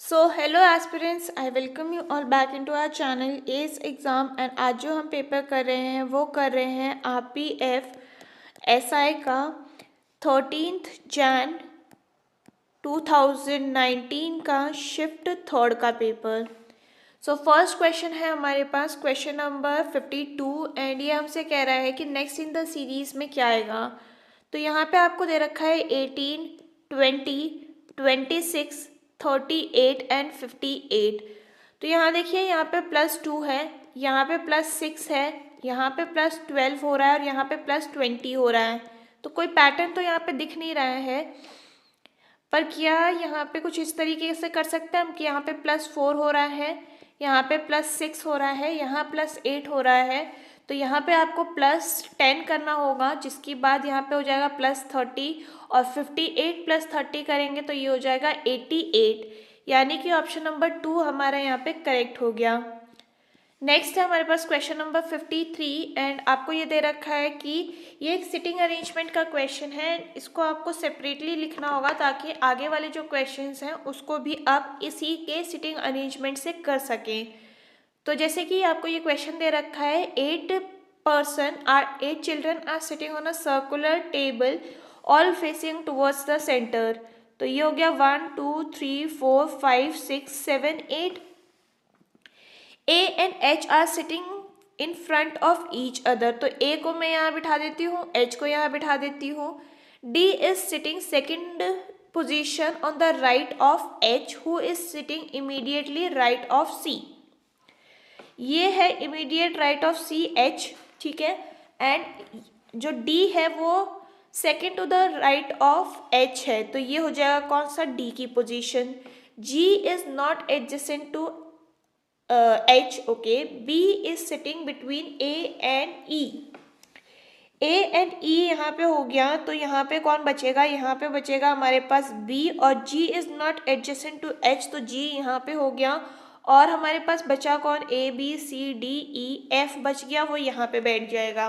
So hello aspirants, I welcome you all back into our channel S exam. And आज जो हम paper कर रहे हैं वो कर रहे हैं RPF SI का 13 Jan 2019 का शिफ्ट थर्ड का पेपर। सो फर्स्ट क्वेश्चन है हमारे पास क्वेश्चन नंबर 52 एंड ये हमसे कह रहा है कि नेक्स्ट इन द सीरीज़ में क्या आएगा। तो यहाँ पे आपको दे रखा है 18, 20, 26, 38 एंड 58। तो यहाँ देखिए, यहाँ पे +2 है, यहाँ पे +6 है, यहाँ पे +12 हो रहा है और यहाँ पे +20 हो रहा है। तो कोई पैटर्न तो यहाँ पे दिख नहीं रहा है, पर क्या यहाँ पे कुछ इस तरीके से कर सकते हैं हम कि यहाँ पे +4 हो रहा है, यहाँ पे +6 हो रहा है, यहाँ +8 हो रहा है। तो यहाँ पे आपको +10 करना होगा, जिसके बाद यहाँ पे हो जाएगा +30 और 58 +30 करेंगे तो ये हो जाएगा 88। यानी कि ऑप्शन नंबर 2 हमारा यहाँ पे करेक्ट हो गया। नेक्स्ट है हमारे पास क्वेश्चन नंबर 53 एंड आपको ये दे रखा है कि ये एक सिटिंग अरेंजमेंट का क्वेश्चन है। इसको आपको सेपरेटली लिखना होगा ताकि आगे वाले जो क्वेश्चंस हैं उसको भी आप इसी के सिटिंग अरेंजमेंट से कर सकें। तो जैसे कि आपको ये क्वेश्चन दे रखा है, 8 children are sitting on a circular table all facing towards the centre. तो ये हो गया 1 2 3 4 5 6 7 8। A and H are sitting in front of each other. तो A को मैं यहाँ बिठा देती हूँ, H को यहाँ बिठा देती हूँ। D is sitting second position on the right of H who is sitting immediately right of C। ये है immediate right of C H, ठीक है। एंड जो D है वो second to the right of H है, तो ये हो जाएगा कौन सा, D की पोजीशन। G is not adjacent to H, okay. B is sitting between A and E। A and E यहाँ पे हो गया, तो यहाँ पे कौन बचेगा, यहाँ पे बचेगा हमारे पास B। और G is not adjacent to H, तो G यहाँ पे हो गया। और हमारे पास बचा कौन, A B C D E F बच गया, वो यहाँ पे बैठ जाएगा।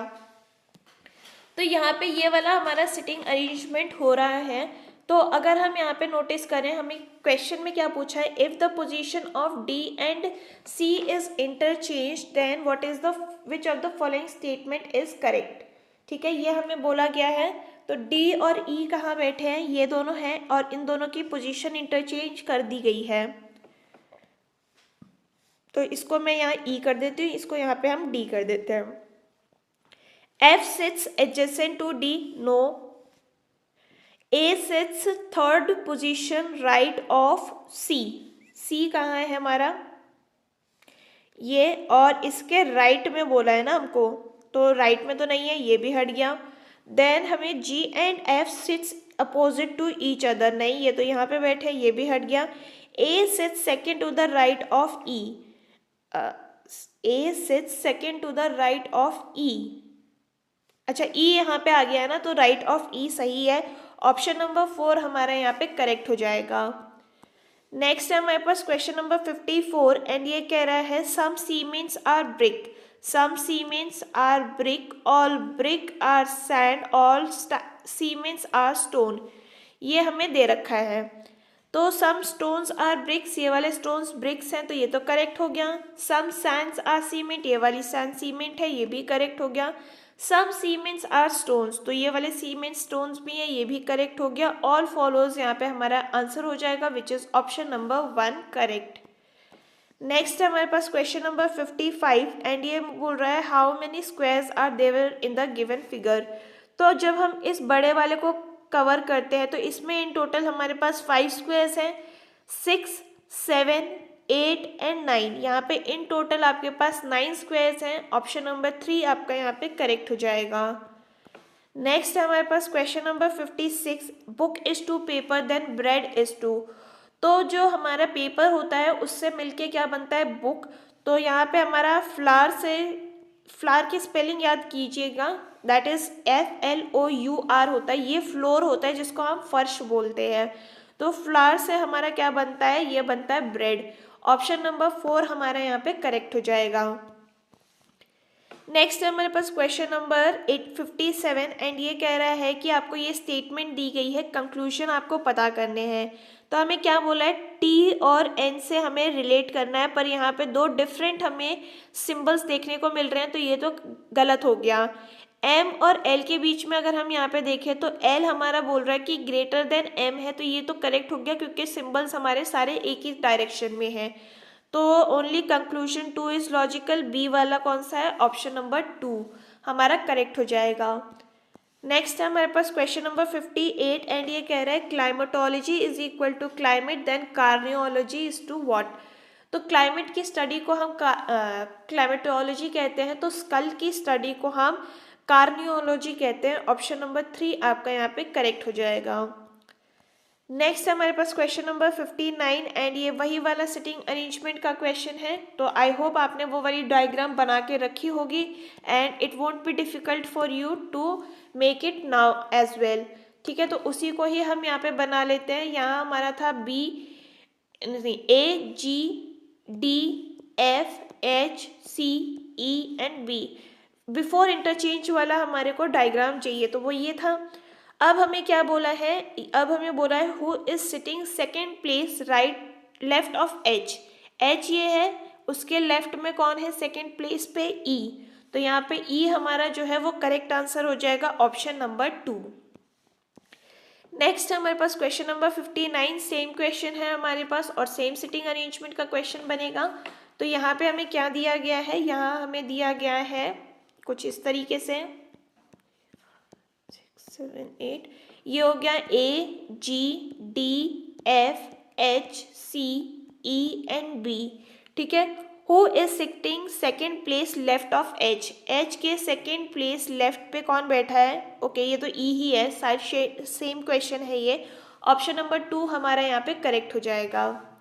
तो यहाँ पे ये वाला हमारा सिटिंग अरेंजमेंट हो रहा है। तो अगर हम यहाँ पे नोटिस करें, हमें क्वेश्चन में क्या पूछा है, if the position of D and C is interchange then what is the which of the following statement is correct. ठीक है, ये हमें बोला गया है। तो D और E कहाँ बैठे हैं, ये दोनों हैं और इन दोनों की पोजीशन इंटरचेंज कर दी गई है। तो इसको मैं यहाँ E कर देती हूँ, इसको यहाँ पे हम D कर देते हैं। F sits adjacent to D, no. A sits third position right of C. C कहाँ है हमारा, ये, और इसके राइट में बोला है ना हमको, तो राइट में तो नहीं है, ये भी हट गया। देन हमें G and F sits opposite to each other, नहीं ये तो यहाँ पे बैठे, ये भी हट गया। A sits second to the right of E, A sits second to the right of E। अच्छा, E यहाँ पे आ गया है ना, तो राइट ऑफ E सही है। ऑप्शन नंबर 4 हमारा यहाँ पे करेक्ट हो जाएगा। नेक्स्ट है हमारे पास क्वेश्चन नंबर 54 एंड ये कह रहा है, some cements are brick, some cements are brick, all brick are sand, all cements are stone. ये हमें दे रखा है। तो सम स्टोन्स आर ब्रिक्स, ये वाले स्टोन्स ब्रिक्स हैं, तो ये तो करेक्ट हो गया। सम सैंड्स आर सीमेंट, ये वाली सैंड सीमेंट है, ये भी करेक्ट हो गया। सम सीमेंट्स आर स्टोन्स, तो ये वाले सीमेंट स्टोन्स भी हैं, ये भी करेक्ट हो गया। ऑल फॉलोज यहाँ पे हमारा आंसर हो जाएगा विच is option number 1 correct. Next है हमारे पास क्वेश्चन नंबर 55 एंड ये बोल रहा है, how many squares are there in the given figure. तो जब हम इस बड़े वाले को कवर करते हैं तो इसमें इन टोटल हमारे पास 5 स्क्वायर्स हैं, 6, 7, 8 एंड 9। यहाँ पे इन टोटल आपके पास 9 स्क्वायर्स हैं। ऑप्शन नंबर 3 आपका यहाँ पे करेक्ट हो जाएगा। नेक्स्ट है हमारे पास question number 56, book is to paper then bread is to. तो जो हमारा पेपर होता है उससे मिलके क्या बनता है, बुक। तो यहाँ पे हमारा फ्लावर से, फ्लावर की स्पेलिंग याद कीजिएगा, दैट इज FLOUR होता है। ये फ्लोर होता है जिसको हम फर्श बोलते हैं। तो फ्लावर से हमारा क्या बनता है, ये बनता है ब्रेड। ऑप्शन नंबर 4 हमारा यहाँ पे करेक्ट हो जाएगा। नेक्स्ट है हमारे पास क्वेश्चन नंबर 857 एंड ये कह रहा है कि आपको ये स्टेटमेंट दी गई है, कंक्लूजन आपको पता करने हैं। तो हमें क्या बोला है, टी और एन से हमें रिलेट करना है, पर यहाँ पे दो डिफरेंट हमें सिंबल्स देखने को मिल रहे हैं, तो ये तो गलत हो गया। एम और एल के बीच में अगर हम यहाँ पे देखें तो एल हमारा बोल रहा है कि ग्रेटर देन एम है, तो ये तो करेक्ट हो गया क्योंकि सिंबल्स हमारे सारे एक ही डायरेक्शन में है। तो only conclusion 2 is logical, B वाला कौन सा है, ऑप्शन नंबर 2 हमारा करेक्ट हो जाएगा। नेक्स्ट है हमारे पास क्वेश्चन नंबर 58 एंड ये कह रहा है climatology is equal to climate then carniology is to what. तो क्लाइमेट की स्टडी को हम क्लाइमेटोलॉजी कहते हैं, तो स्कल की स्टडी को हम कार्नियोलॉजी कहते हैं। ऑप्शन नंबर 3 आपका यहाँ पे करेक्ट हो जाएगा। नेक्स्ट है हमारे पास क्वेश्चन नंबर 59 एंड ये वही वाला सिटिंग अरेंजमेंट का क्वेश्चन है। तो आई होप आपने वो वाली डायग्राम बना के रखी होगी and it won't be difficult for you to make it now as well. ठीक है, तो उसी को ही हम यहाँ पे बना लेते हैं। यहाँ हमारा था B A G D F H C E and B. Before interchange वाला हमारे को डायग्राम चाहिए, तो वो ये था। अब हमें क्या बोला है, अब हमें बोला है who is sitting second place right left of H. H ये है, उसके लेफ्ट में कौन है सेकेंड प्लेस पे, ई। तो यहाँ पे ई हमारा जो है वो करेक्ट आंसर हो जाएगा, ऑप्शन नंबर 2। नेक्स्ट हमारे पास क्वेश्चन नंबर 59, सेम क्वेश्चन है हमारे पास और सेम सिटिंग अरेंजमेंट का क्वेश्चन बनेगा। तो यहाँ पे हमें क्या दिया गया है, यहाँ हमें दिया गया है कुछ इस तरीके से 6 7 8, ये हो गया A G D F H C E and B. ठीक है, who is sitting second place left of H. H के सेकेंड प्लेस लेफ्ट पे कौन बैठा है, ओके ये तो ई ही है, शायद सेम क्वेश्चन है ये। ऑप्शन नंबर 2 हमारा यहाँ पे करेक्ट हो जाएगा।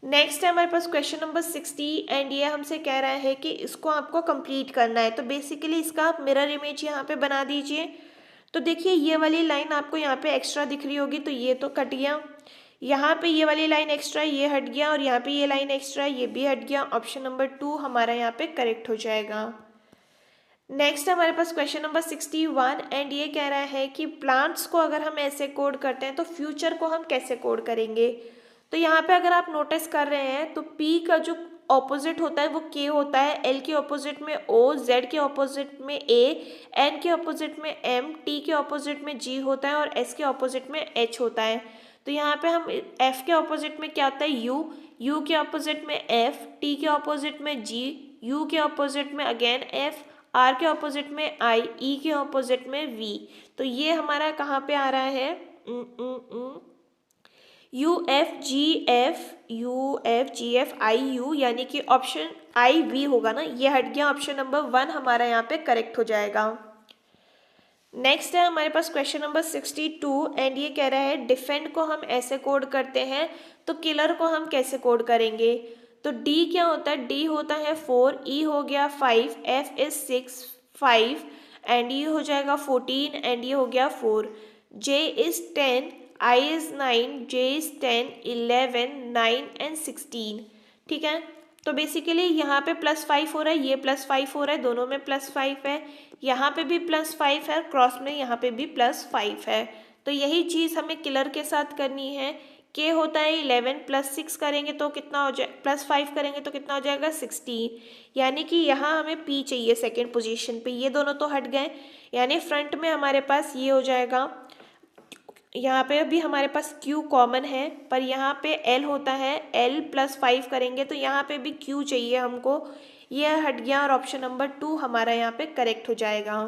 नेक्स्ट है हमारे पास क्वेश्चन नंबर 60 एंड ये हमसे कह रहा है कि इसको आपको कंप्लीट करना है। तो बेसिकली इसका आप मिरर इमेज यहाँ पे बना दीजिए। तो देखिए ये वाली लाइन आपको यहाँ पे एक्स्ट्रा दिख रही होगी, तो ये तो कट गया। यहाँ पे ये वाली लाइन एक्स्ट्रा, ये हट गया, और यहाँ पे ये लाइन एक्स्ट्रा, ये भी हट गया। ऑप्शन नंबर 2 हमारा यहाँ पे करेक्ट हो जाएगा। नेक्स्ट हमारे पास क्वेश्चन नंबर 61 एंड ये कह रहा है कि प्लांट्स को अगर हम ऐसे कोड करते हैं तो फ्यूचर को हम कैसे कोड करेंगे। तो यहाँ पे अगर आप नोटिस कर रहे हैं तो P का जो ऑपोजिट होता है वो K होता है, L के ऑपोजिट में O, Z के ऑपोजिट में A, N के ऑपोजिट में M, T के ऑपोजिट में G होता है और S के ऑपोजिट में H होता है। तो यहाँ पे हम F के ऑपोजिट में क्या होता है U, U के ऑपोजिट में F, T के ऑपोजिट में G, U के ऑपोजिट में अगेन F, R के ऑपोजिट में I, E के ऑपोजिट में V। तो ये हमारा कहाँ पे आ रहा है, U F G F I you, यानी कि ऑप्शन आई वी होगा ना, ये हट गया। ऑप्शन नंबर 1 हमारा यहाँ पे करेक्ट हो जाएगा। नेक्स्ट है हमारे पास क्वेश्चन नंबर 62 एंड ये कह रहा है डिफेंड को हम ऐसे कोड करते हैं, तो किलर को हम कैसे कोड करेंगे। तो डी क्या होता है, डी होता है 4, ई हो गया 5, एफ इज 6 5 एंड ये हो जाएगा 14 एंड ये हो गया 4, जे is 10, I is 9, J is 10, 11, 9 and 16। ठीक है, तो बेसिकली यहाँ पे +5 हो रहा है, ये +5 हो रहा है, दोनों में +5 है, यहाँ पे भी +5 है, क्रॉस में यहाँ पे भी +5 है। तो यही चीज़ हमें किलर के साथ करनी है। K होता है 11 +6 करेंगे तो कितना हो जाए, +5 करेंगे तो कितना हो जाएगा 16, यानी कि यहाँ हमें P चाहिए सेकेंड पोजीशन पे। ये दोनों तो हट गए, यानी फ्रंट में हमारे पास ये हो जाएगा। यहाँ पे भी हमारे पास Q कॉमन है, पर यहाँ पे L होता है, L +5 करेंगे तो यहाँ पे भी Q चाहिए हमको, ये हट गया और ऑप्शन नंबर 2 हमारा यहाँ पे करेक्ट हो जाएगा।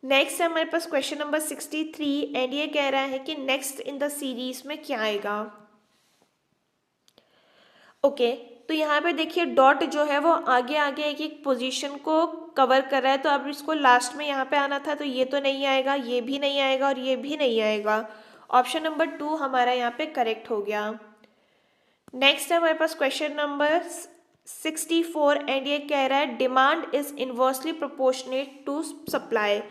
नेक्स्ट है हमारे पास क्वेश्चन नंबर 63 एंड ये कह रहा है कि नेक्स्ट इन द सीरीज में क्या आएगा। ओके, तो यहाँ पे देखिए डॉट जो है वो आगे आगे एक एक पोजीशन को कवर कर रहा है, तो अब इसको लास्ट में यहाँ पे आना था, तो ये तो नहीं आएगा, ये भी नहीं आएगा और ये भी नहीं आएगा। ऑप्शन नंबर 2 हमारा यहाँ पे करेक्ट हो गया। नेक्स्ट है हमारे पास क्वेश्चन नंबर 64 एंड ये कह रहा है demand is inversely proportionate to supply.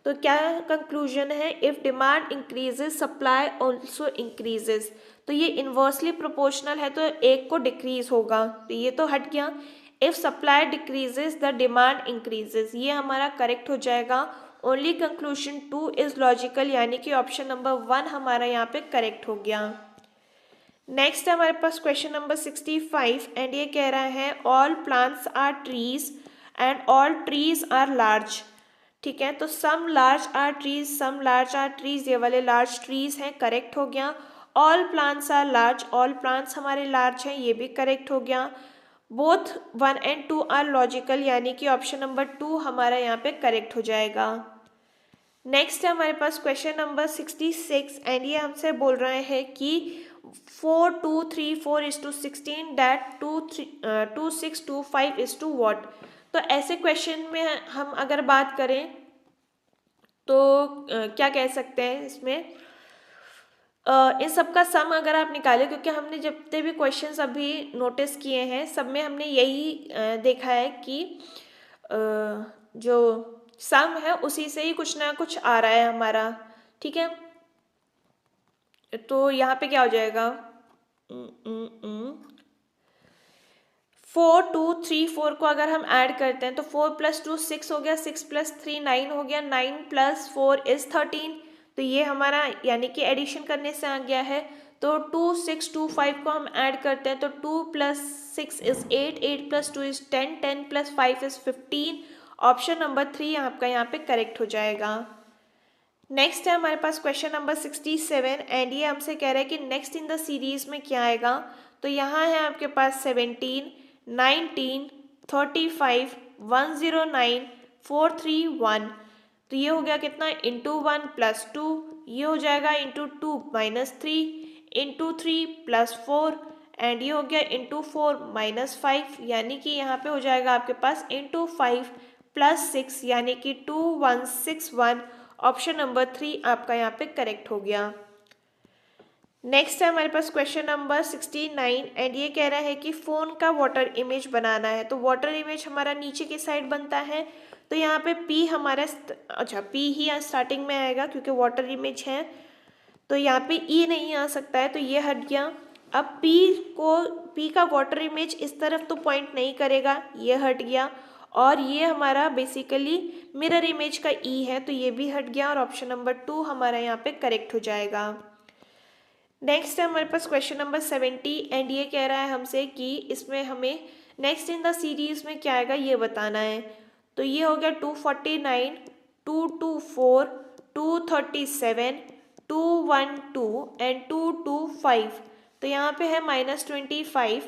तो क्या कंक्लूजन है, if demand increases supply also increases. तो ये इनवर्सली प्रोपोर्शनल है तो एक को डिक्रीज होगा, तो ये तो हट गया। If supply decreases the demand increases, ये हमारा करेक्ट हो जाएगा। ओनली कंक्लूजन 2 इज लॉजिकल, यानी कि ऑप्शन नंबर 1 हमारा यहाँ पे करेक्ट हो गया। नेक्स्ट है हमारे पास क्वेश्चन नंबर 65 एंड ये कह रहा है all plants are trees and all trees are large. ठीक है, तो some large are trees, some large are trees, ये वाले लार्ज ट्रीज हैं, करेक्ट हो गया। All plants are large, all plants हमारे लार्ज हैं, ये भी करेक्ट हो गया। बोथ 1 and 2 आर लॉजिकल, यानी कि ऑप्शन नंबर 2 हमारा यहाँ पे करेक्ट हो जाएगा। नेक्स्ट है हमारे पास क्वेश्चन नंबर 66 एंड ये हमसे बोल रहे हैं कि 4 2 3 4 is to 16 that 2 6 2 5 is to what। तो ऐसे क्वेश्चन में हम अगर बात करें तो क्या कह सकते हैं इसमें, इन सब का सम अगर आप निकालें, क्योंकि हमने जितने भी क्वेश्चंस अभी नोटिस किए हैं सब में हमने यही देखा है कि जो सम है उसी से ही कुछ ना कुछ आ रहा है हमारा। ठीक है, तो यहाँ पे क्या हो जाएगा, 4 2 3 4 को अगर हम ऐड करते हैं तो 4 + 2 6 हो गया, 6 + 3 9 हो गया, 9 + 4 is 13। तो ये हमारा यानी कि एडिशन करने से आ गया है। तो 2 6 2 5 को हम ऐड करते हैं तो 2 + 6 is 8, 8 + 2 is 10, 10 + 5 is 15। Option number 3 आपका यहाँ पे करेक्ट हो जाएगा। नेक्स्ट है हमारे पास क्वेश्चन नंबर 67 एंड ये हमसे कह रहा है कि नेक्स्ट इन द सीरीज में क्या आएगा। तो यहाँ है आपके पास 17 19 35 109 431। तो ये हो गया कितना, इंटू 1 + 2, ये हो जाएगा इंटू 2 - 3 इंटू 3 + 4 एंड ये हो गया इंटू 4 - 5, यानी कि यहाँ पे हो जाएगा आपके पास इंटू 5 + 6 यानी कि 2161। ऑप्शन नंबर 3 आपका यहाँ पे करेक्ट हो गया। नेक्स्ट है हमारे पास क्वेश्चन नंबर 69 एंड ये कह रहा है कि फ़ोन का वाटर इमेज बनाना है। तो वाटर इमेज हमारा नीचे की साइड बनता है, तो यहाँ पे पी हमारा पी ही स्टार्टिंग में आएगा क्योंकि वाटर इमेज है, तो यहाँ पे ई नहीं आ सकता है, तो ये हट गया। अब पी का वाटर इमेज इस तरफ तो पॉइंट नहीं करेगा, ये हट गया। और ये हमारा बेसिकली मिरर इमेज का ई है, तो ये भी हट गया और ऑप्शन नंबर 2 हमारा यहाँ पे करेक्ट हो जाएगा। नेक्स्ट है हमारे पास क्वेश्चन नंबर 70 एंड ये कह रहा है हमसे कि इसमें हमें नेक्स्ट इन द सीरीज में क्या आएगा ये बताना है। तो ये हो गया 249 224 237 212 एंड 225। तो यहाँ पे है -25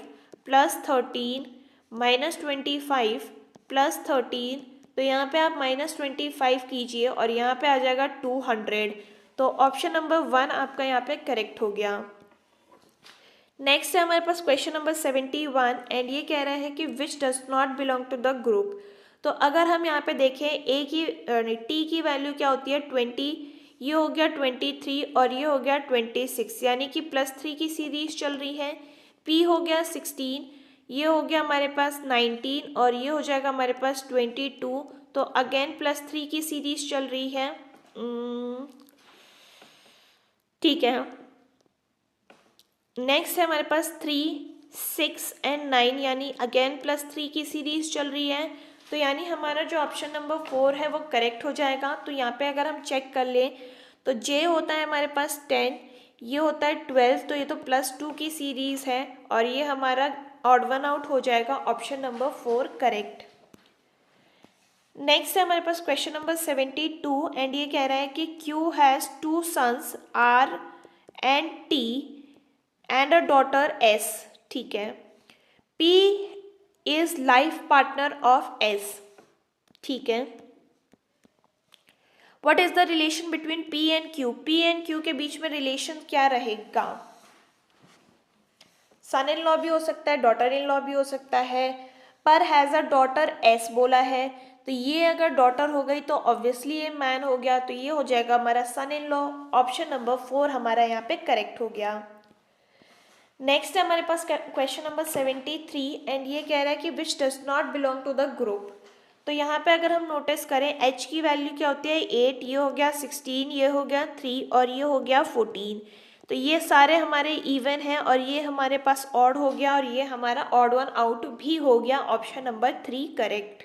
+ 13 -25 + 13। तो यहाँ पे आप -25 कीजिए और यहाँ पे आ जाएगा 200। तो ऑप्शन नंबर 1 आपका यहाँ पे करेक्ट हो गया। नेक्स्ट है हमारे पास क्वेश्चन नंबर 71 एंड ये कह रहा है कि which does not belong to the group. तो अगर हम यहाँ पे देखें ए की टी की वैल्यू क्या होती है 20, ये हो गया 23 और ये हो गया 26, यानी कि +3 की सीरीज चल रही है। पी हो गया 16, ये हो गया हमारे पास 19 और ये हो जाएगा हमारे पास 22। तो अगेन +3 की सीरीज चल रही है। ठीक है, नेक्स्ट है हमारे पास 3 6 एंड 9, यानी अगेन +3 की सीरीज चल रही है। तो यानी हमारा जो ऑप्शन नंबर 4 है वो करेक्ट हो जाएगा। तो यहाँ पे अगर हम चेक कर लें तो जे होता है हमारे पास 10, ये होता है 12, तो ये तो +2 की सीरीज है और ये हमारा ऑड वन आउट हो जाएगा। Option number 4 correct. नेक्स्ट है हमारे पास क्वेश्चन नंबर 72 एंड ये कह रहा है कि Q has 2 sons R and T and a daughter S। ठीक है, P is life partner of S। ठीक है, what is the relation between P and Q? P and Q के बीच में रिलेशन क्या रहेगा? सन इन लॉ भी हो सकता है, डॉटर इन लॉ भी हो सकता है, पर हैज़ अ डॉटर एस बोला है, तो ये अगर डॉटर हो गई तो ऑब्वियसली ये मैन हो गया, तो ये हो जाएगा हमारा सन इन लॉ। ऑप्शन नंबर 4 हमारा यहाँ पे करेक्ट हो गया। नेक्स्ट है हमारे पास क्वेश्चन नंबर 73 एंड ये कह रहा है कि which does not belong to the group. तो यहाँ पे अगर हम नोटिस करें एच की वैल्यू क्या होती है 8, ये हो गया 16, ये हो गया 3 और ये हो गया 14। तो ये सारे हमारे इवन हैं और ये हमारे पास ऑड हो गया और ये हमारा ऑड वन आउट भी हो गया। Option number 3 correct.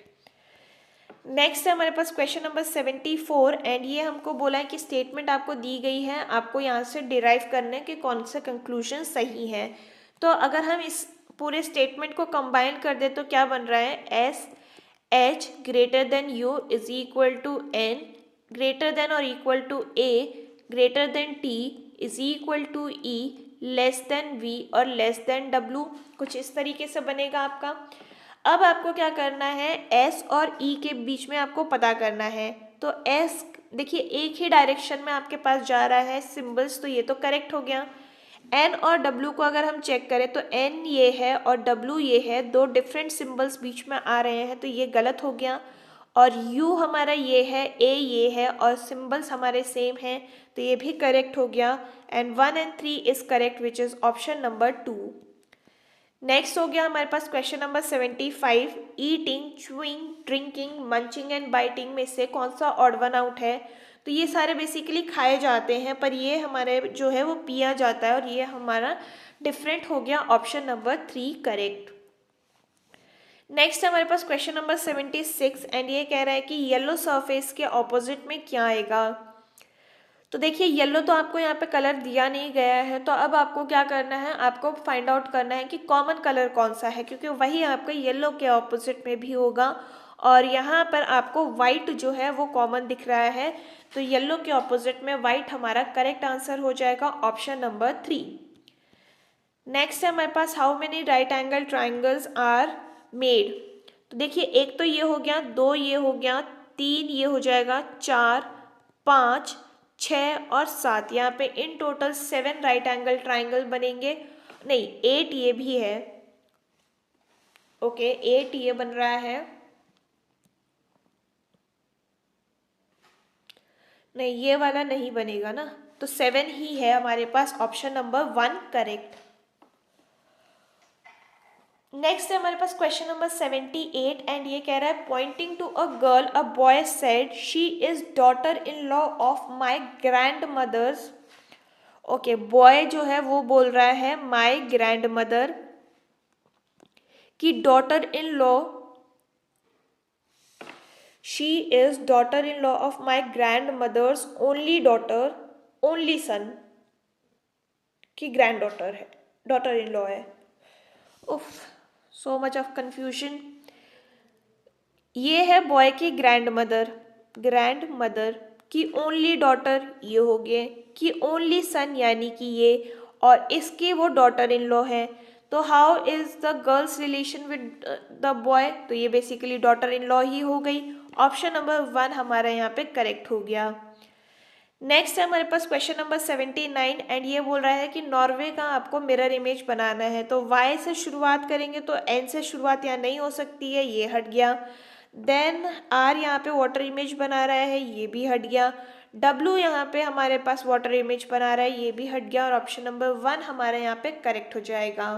नेक्स्ट है हमारे पास क्वेश्चन नंबर 74 एंड ये हमको बोला है कि स्टेटमेंट आपको दी गई है, आपको यहाँ से डिराइव करना है कि कौन सा कंक्लूजन सही है। तो अगर हम इस पूरे स्टेटमेंट को कंबाइन कर दे तो क्या बन रहा है, S H greater than U is equal to N greater than और equal to A greater than T is equal to E less than V और लेस देन डब्ल्यू। कुछ इस तरीके से बनेगा आपका। अब आपको क्या करना है, एस और ई के बीच में आपको पता करना है। तो एस देखिए एक ही डायरेक्शन में आपके पास जा रहा है सिंबल्स, तो ये तो करेक्ट हो गया। एन और डब्ल्यू को अगर हम चेक करें तो एन ये है और डब्ल्यू ये है, दो डिफरेंट सिंबल्स बीच में आ रहे हैं, तो ये गलत हो गया। और यू हमारा ये है, ए ये है और सिंबल्स हमारे सेम हैं, तो ये भी करेक्ट हो गया। And 1 and 3 is correct which is option number 2। Next हो गया हमारे पास question number 75, eating chewing drinking munching and biting में से कौन सा ऑड वन आउट है। तो ये सारे बेसिकली खाए जाते हैं पर ये हमारे जो है वो पिया जाता है और ये हमारा डिफरेंट हो गया, ऑप्शन नंबर 3 करेक्ट। नेक्स्ट हमारे पास क्वेश्चन नंबर 76 एंड ये कह रहा है कि येलो सरफेस के ऑपोजिट में क्या आएगा। तो देखिए येलो तो आपको यहाँ पे कलर दिया नहीं गया है, तो अब आपको क्या करना है, आपको फाइंड आउट करना है कि कॉमन कलर कौन सा है, क्योंकि वही आपका येलो के ऑपोजिट में भी होगा और यहाँ पर आपको वाइट जो है वो कॉमन दिख रहा है, तो येलो के ऑपोजिट में वाइट हमारा करेक्ट आंसर हो जाएगा, ऑप्शन नंबर 3। नेक्स्ट है हमारे पास how many right angle triangles are made. तो देखिए एक तो ये हो गया, दो ये हो गया, तीन ये हो जाएगा, 4 5 6 और 7, यहाँ पे in total 7 right angle triangle बनेंगे। नहीं 8 ये भी है, ओके 8 ये बन रहा है, नहीं ये वाला नहीं बनेगा ना, तो 7 ही है हमारे पास, ऑप्शन नंबर 1 करेक्ट। नेक्स्ट है हमारे पास क्वेश्चन नंबर 78 एंड ये कह रहा है pointing to a girl a boy said she is daughter in law of my grandmother's. Okay boy जो है वो बोल रहा है माई ग्रैंड मदर की daughter in law, she is daughter in law of my grandmother's only daughter, only son की granddaughter है, daughter in law है। उफ सो मच ऑफ कंफ्यूजन। ये है बॉय की ग्रैंड मदर की only daughter ये हो गए, कि ओनली सन यानी कि ये, और इसकी वो डॉटर इन लॉ है। तो how is the girls relation with the boy, तो ये बेसिकली डॉटर इन लॉ ही हो गई, ऑप्शन नंबर 1 हमारा यहाँ पे करेक्ट हो गया। नेक्स्ट है हमारे पास क्वेश्चन नंबर 79 एंड ये बोल रहा है कि नॉर्वे का आपको मिरर इमेज बनाना है। तो वाई से शुरुआत करेंगे तो एन से शुरुआत यहाँ नहीं हो सकती है, ये हट गया। देन आर यहाँ पे वाटर इमेज बना रहा है, ये भी हट गया। डब्ल्यू यहाँ पे हमारे पास वाटर इमेज बना रहा है, ये भी हट गया और ऑप्शन नंबर 1 हमारे यहाँ पे करेक्ट हो जाएगा।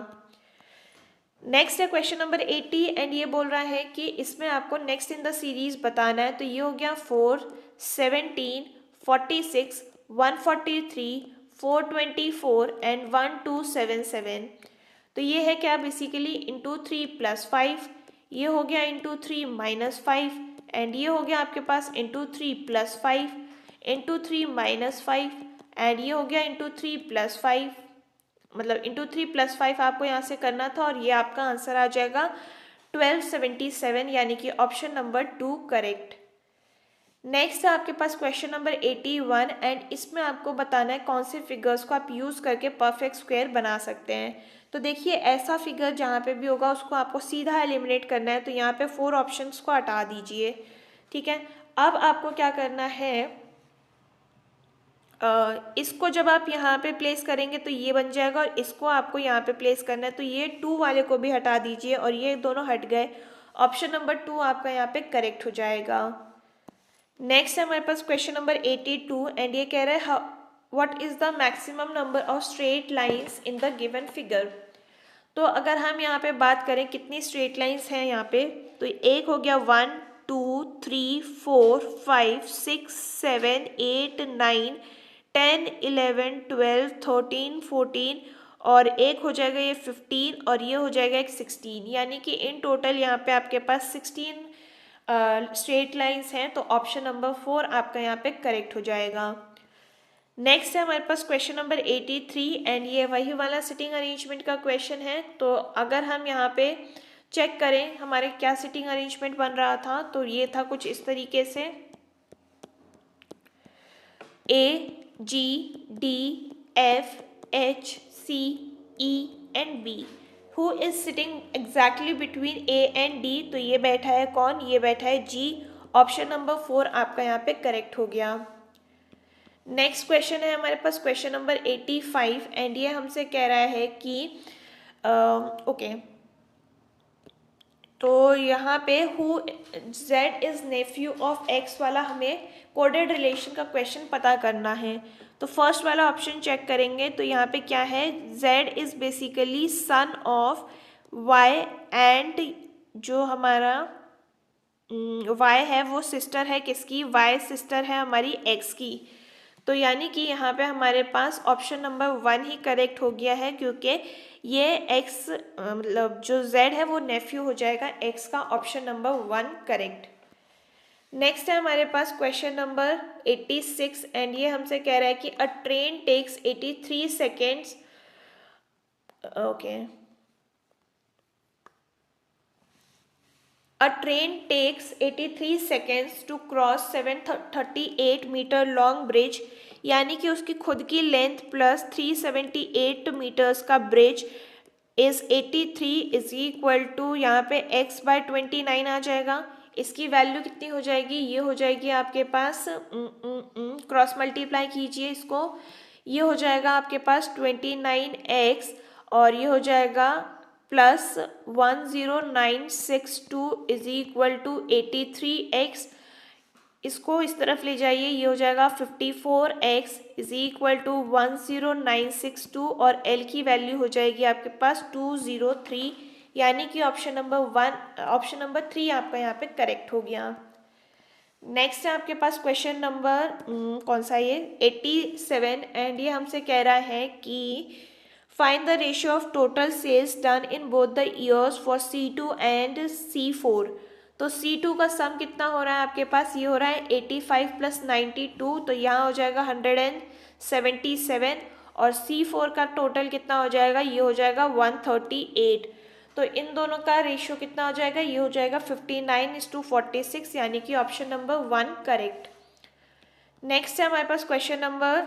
नेक्स्ट है क्वेश्चन नंबर 80 एंड ये बोल रहा है कि इसमें आपको नेक्स्ट इन द सीरीज बताना है। तो ये हो गया 4 17 46 143 424 एंड 1277। तो ये है क्या बेसिकली इंटू 3 + 5, ये हो गया इंटू 3 - 5 एंड ये हो गया आपके पास इंटू 3 + 5 इंटू 3 - 5 एंड ये हो गया इंटू 3 + 5, मतलब इंटू 3 + 5 आपको यहाँ से करना था और ये आपका आंसर आ जाएगा 1277 यानी कि ऑप्शन नंबर 2 करेक्ट। नेक्स्ट है आपके पास क्वेश्चन नंबर 81 एंड इसमें आपको बताना है कौन से फिगर्स को आप यूज़ करके परफेक्ट स्क्वायर बना सकते हैं। तो देखिए ऐसा फिगर जहाँ पे भी होगा उसको आपको सीधा एलिमिनेट करना है, तो यहाँ पे 4 ऑप्शंस को हटा दीजिए, ठीक है। अब आपको क्या करना है, इसको जब आप यहाँ पे प्लेस करेंगे तो ये बन जाएगा और इसको आपको यहाँ पे प्लेस करना है, तो ये 2 वाले को भी हटा दीजिए और ये दोनों हट गए, ऑप्शन नंबर 2 आपका यहाँ पे करेक्ट हो जाएगा। नेक्स्ट है हमारे पास क्वेश्चन नंबर 82 एंड ये कह रहा है what is the maximum number of straight lines in the given figure. तो अगर हम यहाँ पे बात करें कितनी स्ट्रेट लाइंस हैं यहाँ पे, तो एक हो गया 1 2 3 4 5 6 7 8 9 10 11 12 13 14 और एक हो जाएगा ये 15 और ये हो जाएगा एक 16, यानी कि इन टोटल यहाँ पे आपके पास 16 स्ट्रेट लाइंस हैं, तो ऑप्शन नंबर 4 आपका यहाँ पे करेक्ट हो जाएगा। नेक्स्ट है हमारे पास क्वेश्चन नंबर 83 एंड ये वही वाला सिटिंग अरेंजमेंट का क्वेश्चन है। तो अगर हम यहाँ पे चेक करें हमारे क्या सिटिंग अरेंजमेंट बन रहा था, तो ये था कुछ इस तरीके से AGDFHCE and B। Who is sitting exactly between A and D? तो ये बैठा है कौन? ये बैठा है G। ऑप्शन नंबर 4 आपका यहाँ पे करेक्ट हो गया। नेक्स्ट क्वेश्चन है हमारे पास क्वेश्चन नंबर 85 एंड ये हमसे कह रहा है कि ओके तो यहाँ पे who Z is Neiphiu of X वाला हमें कोडेड रिलेशन का क्वेश्चन पता करना है। तो फर्स्ट वाला ऑप्शन चेक करेंगे तो यहाँ पे क्या है, Z is basically son of Y and जो हमारा Y है वो सिस्टर है किसकी? Y सिस्टर है हमारी X की। तो यानी कि यहाँ पे हमारे पास ऑप्शन नंबर 1 ही करेक्ट हो गया है, क्योंकि ये X मतलब जो Z है वो नेफ्यू हो जाएगा X का। Option number 1 correct. नेक्स्ट है हमारे पास क्वेश्चन नंबर 86 एंड ये हमसे कह रहा है कि a train takes 83 seconds A train takes 83 seconds to cross 738 metre long bridge, यानी कि उसकी खुद की लेंथ प्लस 378 मीटर्स का bridge is 83 is equal to यहाँ पे x/29 आ जाएगा। इसकी वैल्यू कितनी हो जाएगी? ये हो जाएगी आपके पास क्रॉस मल्टीप्लाई कीजिए इसको, ये हो जाएगा आपके पास 29x और ये हो जाएगा plus 10962 is equal to 83x। इसको इस तरफ ले जाइए, ये हो जाएगा 54x इज इक्वल टू 10962 और L की वैल्यू हो जाएगी आपके पास 203, यानी कि ऑप्शन नंबर 3 आपका यहाँ पे करेक्ट हो गया। नेक्स्ट है आपके पास क्वेश्चन नंबर कौन सा ये 87 एंड ये हमसे कह रहा है कि find the ratio of total sales done in both the years for C2 and C4। तो C2 का सम कितना हो रहा है आपके पास? ये हो रहा है 85 प्लस 92, तो यहाँ हो जाएगा 177 और C4 का टोटल कितना हो जाएगा? ये हो जाएगा 138। तो इन दोनों का रेशियो कितना हो जाएगा? ये हो जाएगा 59:46, यानी कि ऑप्शन नंबर 1 करेक्ट। नेक्स्ट है हमारे पास क्वेश्चन नंबर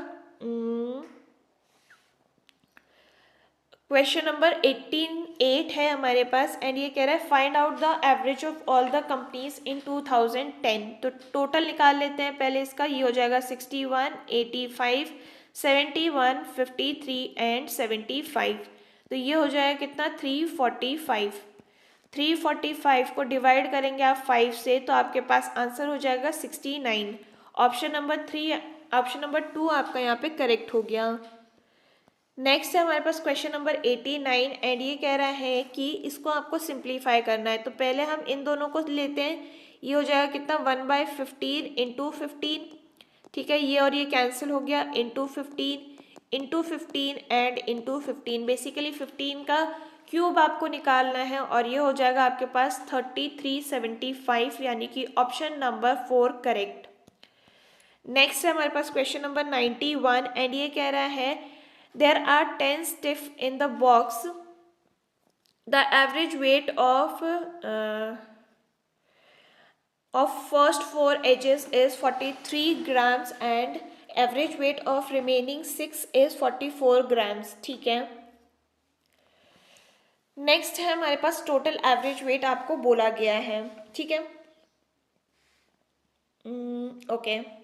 8 है हमारे पास एंड ये कह रहा है find out the average of all the companies in 2010। तो टोटल निकाल लेते हैं पहले इसका, ये हो जाएगा 61, 85, 71, 53 एंड 75। तो ये हो जाएगा कितना? 345। 345 को डिवाइड करेंगे आप 5 से तो आपके पास आंसर हो जाएगा 69। ऑप्शन नंबर 2 आपका यहाँ पे करेक्ट हो गया। नेक्स्ट है हमारे पास क्वेश्चन नंबर 89 एंड ये कह रहा है कि इसको आपको सिंप्लीफाई करना है। तो पहले हम इन दोनों को लेते हैं, ये हो जाएगा कितना? 1/15 इंटू 15, ठीक है, ये और ये कैंसिल हो गया, इंटू 15 एंड इंटू 15। बेसिकली 15 का क्यूब आपको निकालना है और ये हो जाएगा आपके पास 3375, यानी कि ऑप्शन नंबर 4 करेक्ट। नेक्स्ट है हमारे पास क्वेश्चन नंबर 91 एंड ये कह रहा है there are 10 stiff in the box, the average weight of first 4 edges is 43 grams and average weight of remaining 6 is 44 grams, ठीक है। नेक्स्ट है हमारे पास टोटल एवरेज वेट आपको बोला गया है, ठीक है। ओके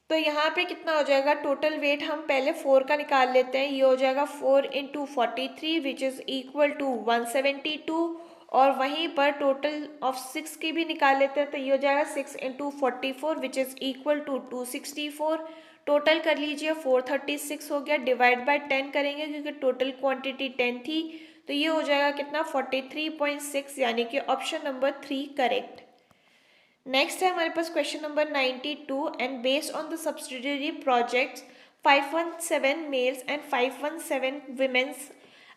तो यहाँ पे कितना हो जाएगा टोटल वेट? हम पहले 4 का निकाल लेते हैं, ये हो जाएगा 4 into 43 which is equal to 172 और वहीं पर टोटल ऑफ 6 की भी निकाल लेते हैं, तो ये हो जाएगा 6 into 44 which is equal to 264। Total कर लीजिए 436 हो गया, डिवाइड बाय 10 करेंगे क्योंकि टोटल क्वांटिटी 10 थी, तो ये हो जाएगा कितना? 43.6, यानी कि ऑप्शन नंबर 3 करेक्ट। नेक्स्ट है हमारे पास question number 92 and based on the subsidiary projects 517 males and 517 women's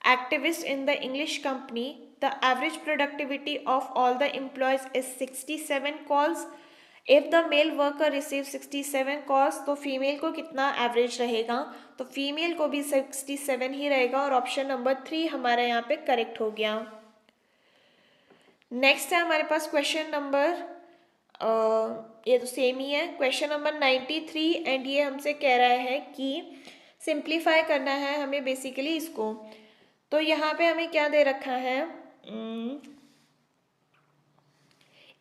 activists in the English company the average productivity of all the employees is 67 calls. If the male worker receive 67 calls, तो female को कितना average रहेगा? तो female को भी 67 ही रहेगा और option number 3 हमारा यहाँ पे करेक्ट हो गया। नेक्स्ट है हमारे पास क्वेश्चन नंबर ये तो सेम ही है, क्वेश्चन नंबर 93 एंड ये हमसे कह रहा है कि सिंप्लीफाई करना है हमें बेसिकली इसको। तो यहाँ पे हमें क्या दे रखा है,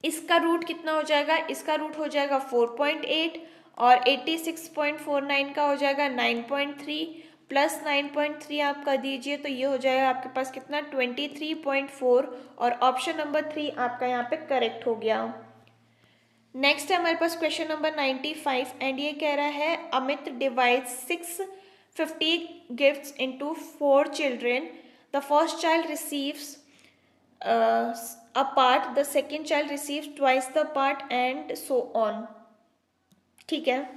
इसका रूट कितना हो जाएगा? इसका रूट हो जाएगा 4.8 और 86.49 का हो जाएगा 9.3 प्लस 9.3 आप कर दीजिए, तो ये हो जाएगा आपके पास कितना 23.4 और ऑप्शन नंबर 3 आपका यहाँ पे करेक्ट हो गया। नेक्स्ट है हमारे पास क्वेश्चन नंबर 95 एंड ये कह रहा है Amit divide 650 gifts into 4 children. The first child receives a part, the second child receives twice the part and so on। ठीक है,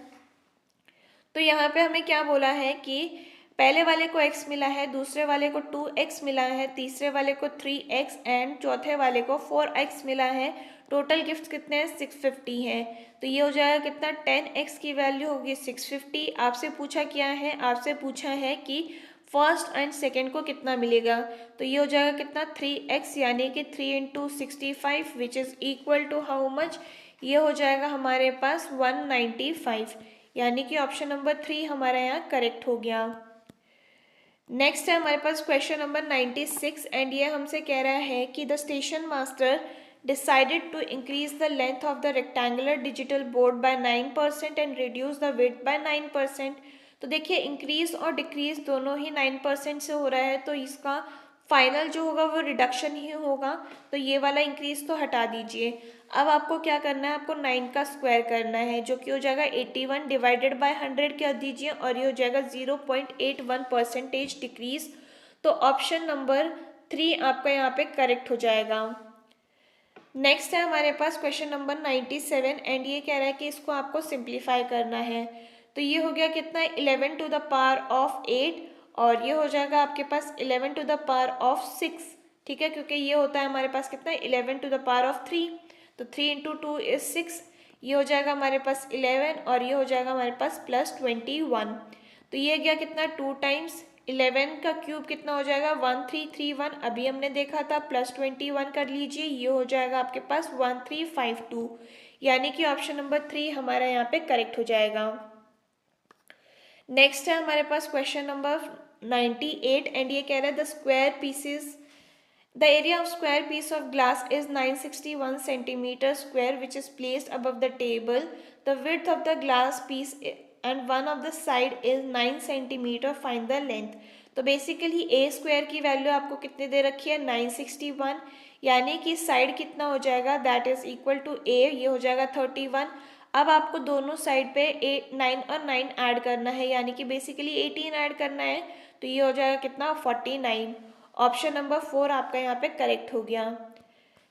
तो यहाँ पे हमें क्या बोला है कि पहले वाले को x मिला है, दूसरे वाले को 2x मिला है, तीसरे वाले को 3x एंड चौथे वाले को 4x मिला है। टोटल गिफ्ट कितने हैं? 650 हैं। तो ये हो जाएगा कितना 10x की वैल्यू होगी 650। आपसे पूछा क्या है? आपसे पूछा है कि फर्स्ट एंड सेकेंड को कितना मिलेगा, तो ये हो जाएगा कितना 3x यानी कि 3 into 65 which is equal to how much? ये हो जाएगा हमारे पास 195 यानी कि ऑप्शन नंबर 3 हमारा यहाँ करेक्ट हो गया। नेक्स्ट है हमारे पास क्वेश्चन नंबर 96 एंड ये हमसे कह रहा है कि the station master decided to increase the length of the rectangular digital board by 9% and reduce the width by 9%। तो देखिए इंक्रीज और डिक्रीज दोनों ही 9% से हो रहा है, तो इसका फाइनल जो होगा वो रिडक्शन ही होगा, तो ये वाला इंक्रीज तो हटा दीजिए। अब आपको क्या करना है? आपको 9 का स्क्वायर करना है जो कि हो जाएगा 81 डिवाइडेड बाय 100 कर दीजिए और ये हो जाएगा 0.81% डिक्रीज। तो ऑप्शन नंबर 3 आपका यहाँ पे करेक्ट हो जाएगा। नेक्स्ट है हमारे पास क्वेश्चन नंबर 97 एंड ये कह रहा है कि इसको आपको सिंप्लीफाई करना है। तो ये हो गया कितना 11 टू द पावर ऑफ 8 और ये हो जाएगा आपके पास 11 टू द पावर ऑफ 6। ठीक है, क्योंकि ये होता है हमारे पास कितना 11 टू द पावर ऑफ 3, तो 3 इंटू 2 इज 6। ये हो जाएगा हमारे पास 11 और ये हो जाएगा हमारे पास प्लस 21। तो ये गया कितना 2 टाइम्स 11 का क्यूब कितना हो जाएगा 1331, अभी हमने देखा था, प्लस 21 कर लीजिए, ये हो जाएगा आपके पास 1352 यानी कि ऑप्शन नंबर 3 हमारा यहाँ पे करेक्ट हो जाएगा। नेक्स्ट है हमारे पास क्वेश्चन नंबर 98 एंड ये कह रहा है the square pieces the area of square piece of glass is 961 centimetre square which is placed above the table. The width of the glass piece and one of the side is 9 centimetre, find the length. तो basically a square की value आपको कितने दे रखी है 961 यानी कि side कितना हो जाएगा दैट इज इक्वल टू ए, ये हो जाएगा 31। अब आपको दोनों साइड पे 9 और 9 ऐड करना है यानी कि बेसिकली 18 ऐड करना है, तो ये हो जाएगा कितना 49। ऑप्शन नंबर 4 आपका यहाँ पे करेक्ट हो गया।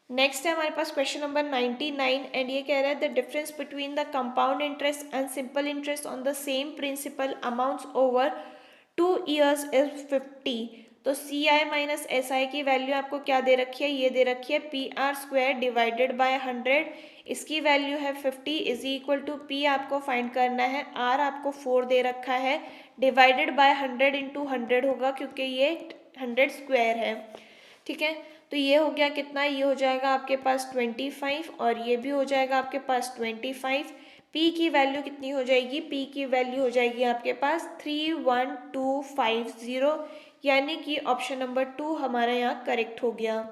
नेक्स्ट है हमारे पास क्वेश्चन नंबर 99 एंड ये कह रहा है the difference between the compound interest and simple interest on the same principal amounts over 2 years is 50। तो सी आई माइनस एस आई की वैल्यू आपको क्या दे रखी है? ये दे रखी है P R square divided by 100, इसकी वैल्यू है 50 इज इक्वल टू पी आपको फाइंड करना है, आर आपको 4 दे रखा है, डिवाइडेड बाय 100 इंटू 100 होगा क्योंकि ये 100 स्क्वायर है। ठीक है, तो ये हो गया कितना, ये हो जाएगा आपके पास 25 और ये भी हो जाएगा आपके पास 25। P की वैल्यू कितनी हो जाएगी? P की वैल्यू हो जाएगी आपके पास 31250 यानी कि ऑप्शन नंबर 2 हमारा यहाँ करेक्ट हो गया।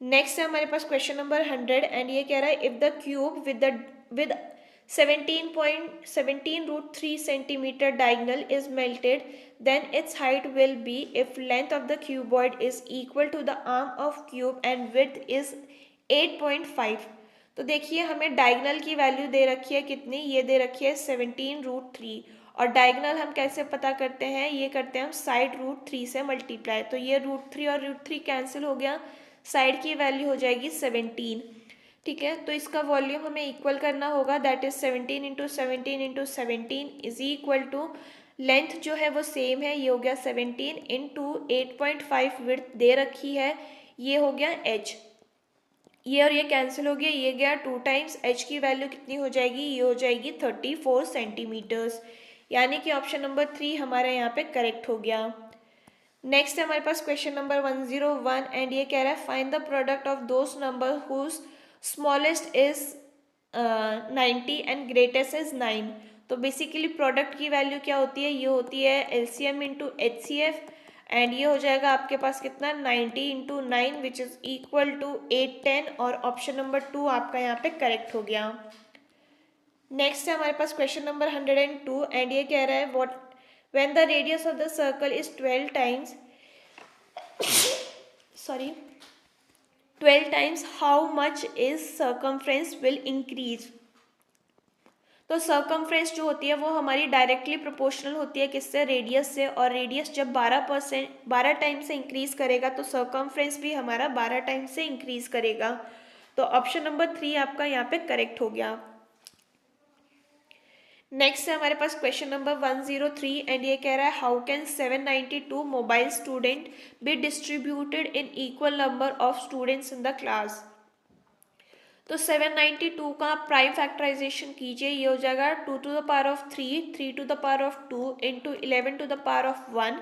नेक्स्ट है हमारे पास क्वेश्चन नंबर 100 एंड ये कह रहा है if the cube with 17.17√3 centimeter diagonal is melted then its height will be if length of the cuboid is equal to the arm of cube and width is 8.5। तो देखिए हमें diagonal की value दे रखी है कितनी, ये दे रखी है 17√3 और डायगनल हम कैसे पता करते हैं, ये करते हैं हम साइड √3 से मल्टीप्लाई, तो ये √3 और √3 कैंसिल हो गया, साइड की वैल्यू हो जाएगी 17। ठीक है, तो इसका वॉल्यूम हमें इक्वल करना होगा that is 17 into 17 into 17 is equal to length जो है वो सेम है, ये हो गया 17 इंटू 8.5 विड्थ दे रखी है, ये हो गया h, ये और ये कैंसिल हो गया, ये गया 2 टाइम्स, h की वैल्यू कितनी हो जाएगी, ये हो जाएगी 34 सेंटीमीटर्स, यानी कि ऑप्शन नंबर 3 हमारे यहाँ पे करेक्ट हो गया। नेक्स्ट है हमारे पास क्वेश्चन नंबर 101 एंड ये कह रहा है find the product of those number whose smallest is 90 and greatest is 9। तो बेसिकली प्रोडक्ट की वैल्यू क्या होती है, ये होती है एलसीएम इंटू एचसीएफ, एंड ये हो जाएगा आपके पास कितना 90 into 9 which is equal to 810, और ऑप्शन नंबर 2 आपका यहाँ पे करेक्ट हो गया। नेक्स्ट है हमारे पास क्वेश्चन नंबर 102 एंड ये कह रहा है what when the radius of the circle is 12 times 12 times how much is circumference will increase। तो circumference जो होती है वो हमारी डायरेक्टली प्रोपोर्शनल होती है किससे, रेडियस से, और रेडियस जब 12 टाइम से इंक्रीज करेगा तो circumference भी हमारा 12 टाइम से इंक्रीज करेगा। तो ऑप्शन नंबर 3 आपका यहाँ पे करेक्ट हो गया। नेक्स्ट है हमारे पास क्वेश्चन नंबर 103 एंड ये कह रहा है how can 792 mobile student be distributed in equal number of students in the class. तो 792 का आप प्राइम फैक्टराइजेशन कीजिए, ये हो जाएगा 2 to the power of 3, 3 to the power of 2 into 11 to the power of 1।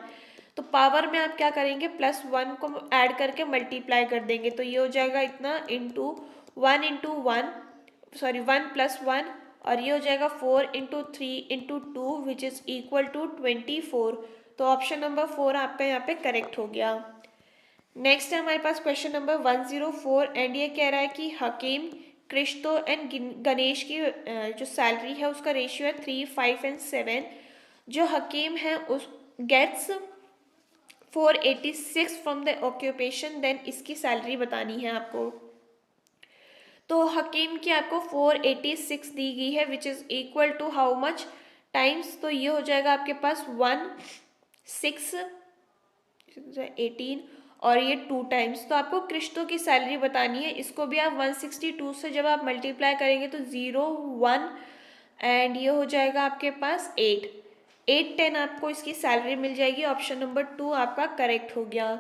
तो पावर में आप क्या करेंगे, +1 को ऐड करके मल्टीप्लाई कर देंगे, तो ये हो जाएगा इतना इंटू 1 प्लस 1, और ये हो जाएगा 4 into 3 into 2 which is equal to 24। तो ऑप्शन नंबर 4 आपका यहाँ पे करेक्ट हो गया। नेक्स्ट है हमारे पास क्वेश्चन नंबर 104 एंड ये कह रहा है कि हकीम, क्रिश्तो एंड गणेश की जो सैलरी है उसका रेशियो है 3, 5 एंड 7। जो हकीम है उस gets 486 from the occupation, then इसकी सैलरी बतानी है आपको। तो हकीम की आपको 486 दी गई है which is equal to how much times, तो ये हो जाएगा आपके पास 1, 6, 18 और ये 2 टाइम्स। तो आपको क्रिश्तो की सैलरी बतानी है, इसको भी आप 162 से जब आप मल्टीप्लाई करेंगे तो 0, 1 एंड ये हो जाएगा आपके पास 8, 10 आपको इसकी सैलरी मिल जाएगी। ऑप्शन नंबर 2 आपका करेक्ट हो गया।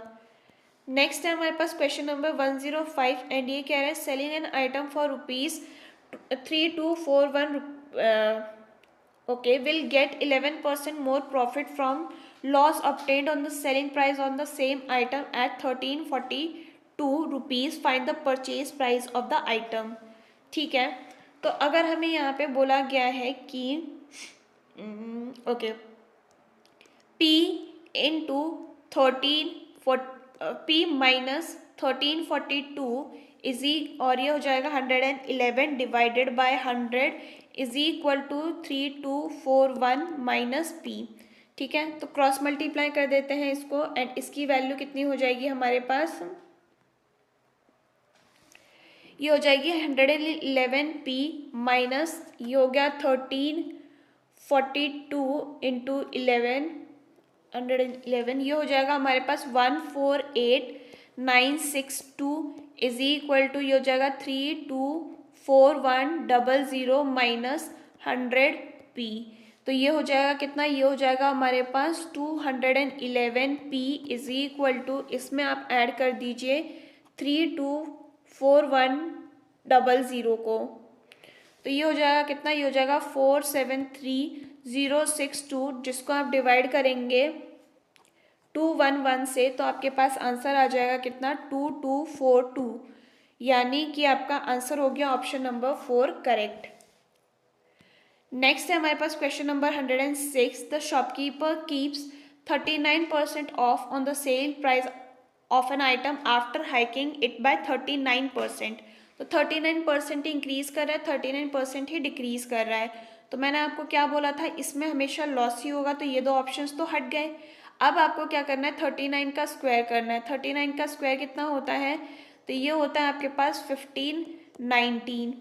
नेक्स्ट है हमारे पास क्वेश्चन नंबर 105 एंड ये कह रहे हैं selling an item for ₹3241 will get 11% more profit from loss obtained on the selling price on the same item at ₹1342, find the purchase price of the item. ठीक है, तो अगर हमें यहाँ पे बोला गया है कि P इंटू 1342 और ये हो जाएगा 111 divided by 100 is equal to 3241 minus P। ठीक है, तो क्रॉस मल्टीप्लाई कर देते हैं इसको एंड इसकी वैल्यू कितनी हो जाएगी हमारे पास, ये हो जाएगी 111P माइनस ये हो गया 1342 इंटू 111, ये हो जाएगा हमारे पास 148962 इज इक्वल टू ये हो जाएगा 324100 माइनस 100P। तो ये हो जाएगा कितना, ये हो जाएगा हमारे पास 211P इज इक्वल टू, इसमें आप ऐड कर दीजिए 324100 को, तो ये हो जाएगा कितना, ये हो जाएगा 473062, जिसको आप डिवाइड करेंगे 211 से तो आपके पास आंसर आ जाएगा कितना 2242, यानी कि आपका आंसर हो गया ऑप्शन नंबर 4 करेक्ट। नेक्स्ट है हमारे पास question number 106 the shopkeeper keeps 39% of on the sale price of an item after hiking it by 39%। तो 39% ही इंक्रीज कर रहा है, 39% ही डिक्रीज कर रहा है। तो मैंने आपको क्या बोला था, इसमें हमेशा लॉस ही होगा, तो ये दो ऑप्शंस तो हट गए। अब आपको क्या करना है, 39 का स्क्वायर करना है। 39 का स्क्वायर कितना होता है, तो ये होता है आपके पास 1519।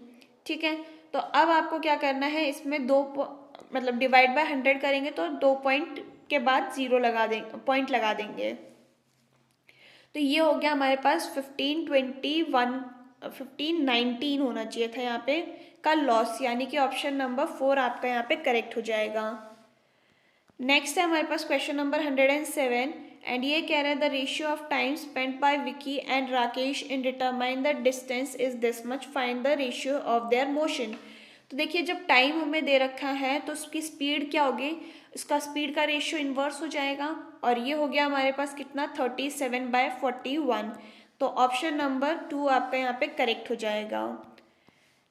ठीक है, तो अब आपको क्या करना है, इसमें मतलब डिवाइड बाय 100 करेंगे तो 2 पॉइंट के बाद 0 लगा देंगे, पॉइंट लगा देंगे। तो ये हो गया हमारे पास 1519 होना चाहिए था यहाँ पे का लॉस, यानी कि ऑप्शन नंबर 4 आपका यहाँ पे करेक्ट हो जाएगा। नेक्स्ट है हमारे पास क्वेश्चन नंबर 107 एंड ये कह रहा है the ratio of time spent by Vicky and Rakesh in determine the distance is this much, find the ratio of their motion. तो देखिए जब टाइम हमें दे रखा है तो उसकी स्पीड क्या होगी, इसका स्पीड का रेशियो इन्वर्स हो जाएगा, और ये हो गया हमारे पास कितना 37/41। तो ऑप्शन नंबर 2 आपका यहाँ पे करेक्ट हो जाएगा।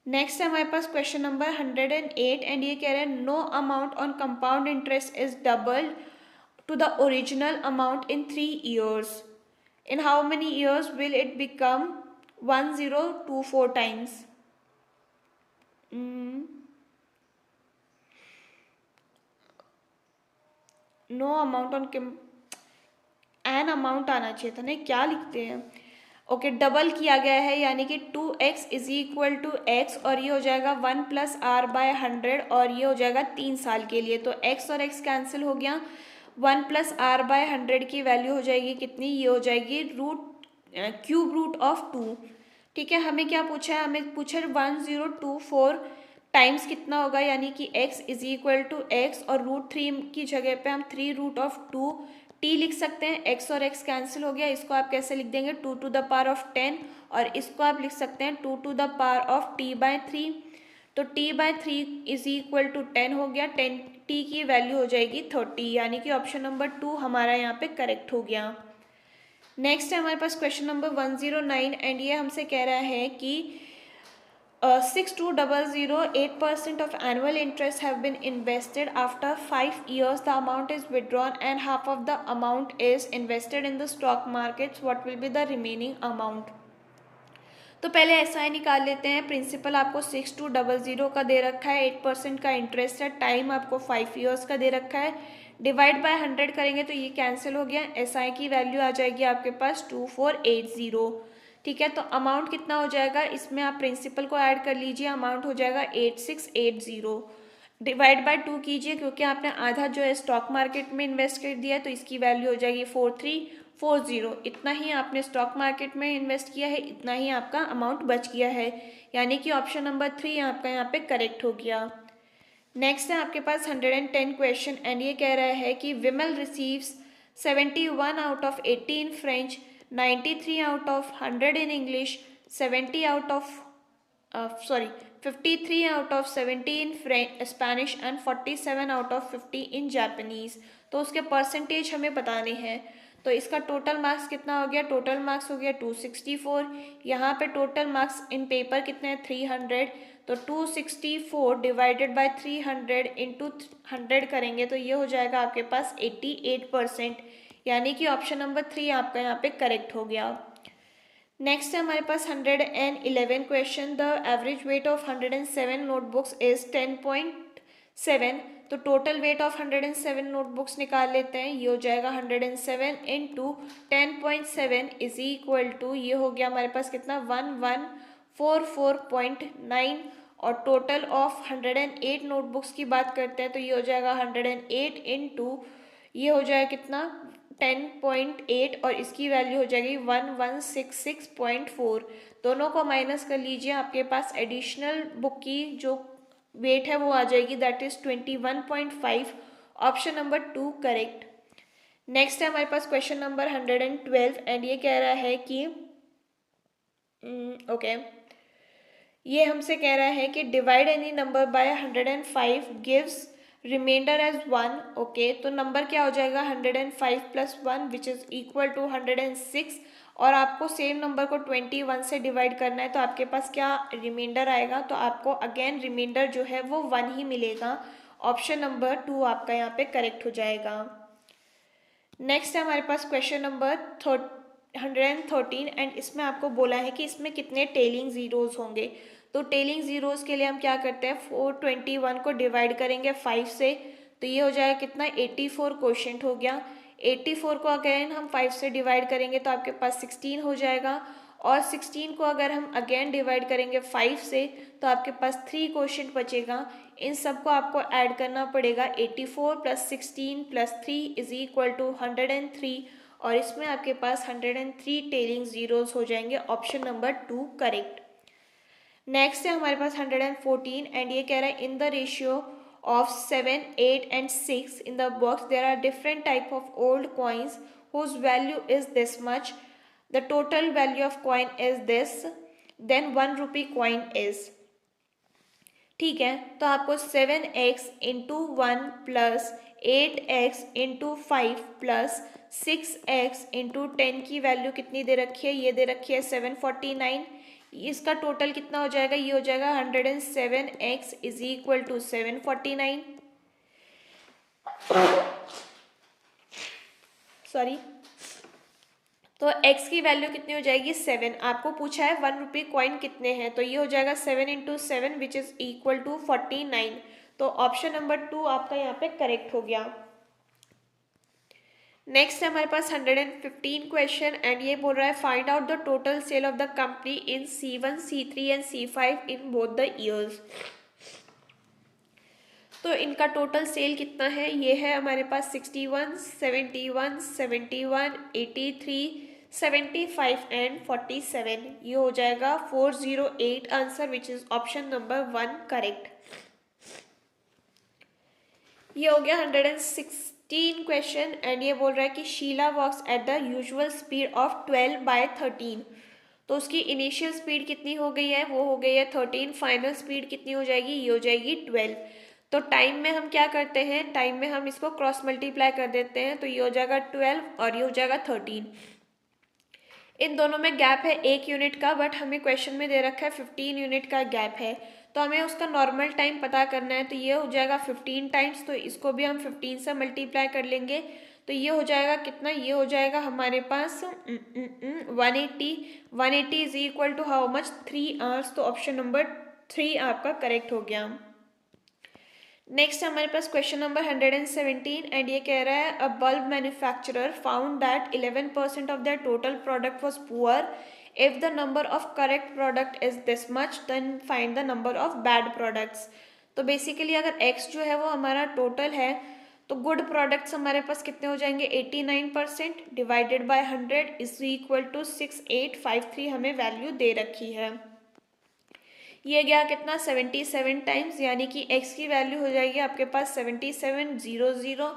नेक्स्ट है हमारे पास क्वेश्चन नंबर 108 एंड ये कह रहे हैं no amount on compound interest is double to the original amount in 3 years. In how many years will it become 1024 times? No amount on an amount आना चाहिए था, नहीं क्या लिखते हैं। ओके डबल किया गया है यानी कि 2x is equal to x, और ये हो जाएगा 1 + r/100, और ये हो जाएगा 3 साल के लिए। तो x और x कैंसिल हो गया, 1 + r/100 की वैल्यू हो जाएगी कितनी, ये हो जाएगी क्यूब रूट ऑफ 2। ठीक है, हमें क्या पूछा है, हमें पूछा है 1024 टाइम्स कितना होगा, यानी कि x is equal to x, और √3 की जगह पे हम 3√2 t लिख सकते हैं। x और x कैंसिल हो गया, इसको आप कैसे लिख देंगे 2⁻10, और इसको आप लिख सकते हैं 2⁻t/3। तो t/3 इज इक्वल टू 10 हो गया, 10t की वैल्यू हो जाएगी 30, यानी कि ऑप्शन नंबर 2 हमारा यहाँ पे करेक्ट हो गया। नेक्स्ट है हमारे पास क्वेश्चन नंबर 109 एंड ये हमसे कह रहा है कि 6208% of annual interest have been invested. After 5 years the amount is withdrawn and half of the amount is invested in the stock markets. What will be the remaining amount? तो पहले SI निकाल लेते हैं। प्रिंसिपल आपको 6200 का दे रखा है, 8% का इंटरेस्ट है, टाइम आपको 5 ईयर्स का दे रखा है, डिवाइड बाय 100 करेंगे तो ये कैंसिल हो गया। एसआई की वैल्यू आ जाएगी आपके पास 2480। ठीक है, तो अमाउंट कितना हो जाएगा, इसमें आप प्रिंसिपल को ऐड कर लीजिए, अमाउंट हो जाएगा 8680, डिवाइड बाय 2 कीजिए क्योंकि आपने आधा जो है स्टॉक मार्केट में इन्वेस्ट कर दिया है, तो इसकी वैल्यू हो जाएगी 4340। इतना ही आपने स्टॉक मार्केट में इन्वेस्ट किया है, इतना ही आपका अमाउंट बच गया है, यानी कि ऑप्शन नंबर 3 आपका यहाँ पे करेक्ट हो गया। नेक्स्ट है आपके पास 110 क्वेश्चन एंड ये कह रहा है कि Vimal receives 71 out of 80 in French, 93 out of 100 in English, 53 out of 70 in Spanish and 47 out of 50 in Japanese। तो उसके परसेंटेज हमें बताने हैं। तो इसका टोटल मार्क्स कितना हो गया, टोटल मार्क्स हो गया 264। यहाँ पे टोटल मार्क्स इन पेपर कितने हैं 300, तो 264 डिवाइडेड बाय 300 इंटू 100 करेंगे तो ये हो जाएगा आपके पास 88%, यानी कि ऑप्शन नंबर 3 आपका यहाँ पे करेक्ट हो गया। नेक्स्ट है हमारे पास 111 question. The average weight of 107 notebooks is 10.7। तो टोटल वेट ऑफ 107 नोटबुक्स निकाल लेते हैं, ये हो जाएगा 107 इंटू 10.7 इज इक्वल टू, ये हो गया हमारे पास कितना 1144.9। और टोटल ऑफ 108 नोटबुक्स की बात करते हैं तो ये हो जाएगा 108 इंटू, ये हो जाएगा कितना 10.8, और इसकी वैल्यू हो जाएगी 1166.4। दोनों को माइनस कर लीजिए, आपके पास एडिशनल बुक की जो वेट है वो आ जाएगी, that is 21.5। Option number 2 correct. Next है हमारे पास क्वेश्चन नंबर 112 एंड ये कह रहा है कि ये हमसे कह रहा है कि divide any number by 105 gives remainder as 1। Okay, तो नंबर क्या हो जाएगा 105 + 1 विच इज इक्वल टू 106, और आपको सेम नंबर को 21 से डिवाइड करना है तो आपके पास क्या रिमाइंडर आएगा, तो आपको अगेन रिमाइंडर जो है वो 1 ही मिलेगा। ऑप्शन नंबर 2 आपका यहाँ पे करेक्ट हो जाएगा। नेक्स्ट है हमारे पास क्वेश्चन नंबर 113 एंड इसमें आपको बोला है कि इसमें कितने टेलिंग जीरोज होंगे। तो टेलिंग जीरोज के लिए हम क्या करते हैं, 421 को डिवाइड करेंगे 5 से, तो ये हो जाएगा कितना 84 क्वोशंट हो गया। 84 को अगेन हम 5 से डिवाइड करेंगे तो आपके पास 16 हो जाएगा, और 16 को अगर हम अगेन डिवाइड करेंगे 5 से तो आपके पास 3 क्वोशंट बचेगा। इन सबको आपको ऐड करना पड़ेगा, 84 + 16 + 3 इज इक्वल टू 103, और इसमें आपके पास 103 टेलिंग जीरोज हो जाएंगे। Option number 2 correct. नेक्स्ट है हमारे पास 114 एंड ये कह रहा है in the ratio of 7, 8 and 6 in the box there are different type of old coins, whose value is this much, the total value of coin is this, then 1 rupee coin is। ठीक है, तो आपको 7x into 1 plus 8x into 5 plus 6x into 10 की value कितनी दे रखी है, ये दे रखी है 749। इसका टोटल कितना हो जाएगा, ये हो जाएगा 107x is equal to 749, sorry. तो x की वैल्यू कितनी हो जाएगी 7। आपको पूछा है 1 रुपये कॉइन कितने हैं, तो ये हो जाएगा 7 into 7 which is equal to 49। तो ऑप्शन नंबर 2 आपका यहाँ पे करेक्ट हो गया। नेक्स्ट है हमारे पास 115 क्वेश्चन एंड ये बोल रहा है find out the total sale of the company in C1, C3 and C5 in both the years. तो इनका टोटल सेल कितना है, ये है हमारे पास 61, 71, 71, 83, 75 एंड 47। ये हो जाएगा 408 answer which is option number 1 correct. ये हो गया 116 क्वेश्चन एंड ये बोल रहा है कि Sheela walks at the usual speed of 12/13। तो उसकी इनिशियल स्पीड कितनी हो गई है, वो हो गई है 13। फाइनल स्पीड कितनी हो जाएगी, ये हो जाएगी 12। तो टाइम में हम क्या करते हैं, टाइम में हम इसको क्रॉस मल्टीप्लाई कर देते हैं, तो ये हो जाएगा 12 और ये हो जाएगा 13। इन दोनों में गैप है 1 यूनिट का, बट हमें क्वेश्चन में दे रखा है 15 यूनिट का गैप है, तो हमें उसका नॉर्मल टाइम पता करना है। तो ये हो जाएगा 15 टाइम्स, तो इसको भी हम 15 से मल्टीप्लाई कर लेंगे, तो ये हो जाएगा कितना, ये हो जाएगा हमारे पास 180 is equal to how much 3 hours. तो ऑप्शन नंबर 3 आपका करेक्ट हो गया। नेक्स्ट हमारे पास क्वेश्चन नंबर 117 एंड ये कह रहा है a bulb manufacturer found that 11% of their total product was poor. If the number of correct product is this much then find the number of bad products. तो basically अगर x जो है वो हमारा टोटल है, तो गुड प्रोडक्ट्स हमारे पास कितने हो जाएंगे 89% divided by 100 is equal to 6853 हमें वैल्यू दे रखी है। ये गया कितना 77 टाइम्स, यानी कि x की वैल्यू हो जाएगी आपके पास 7700।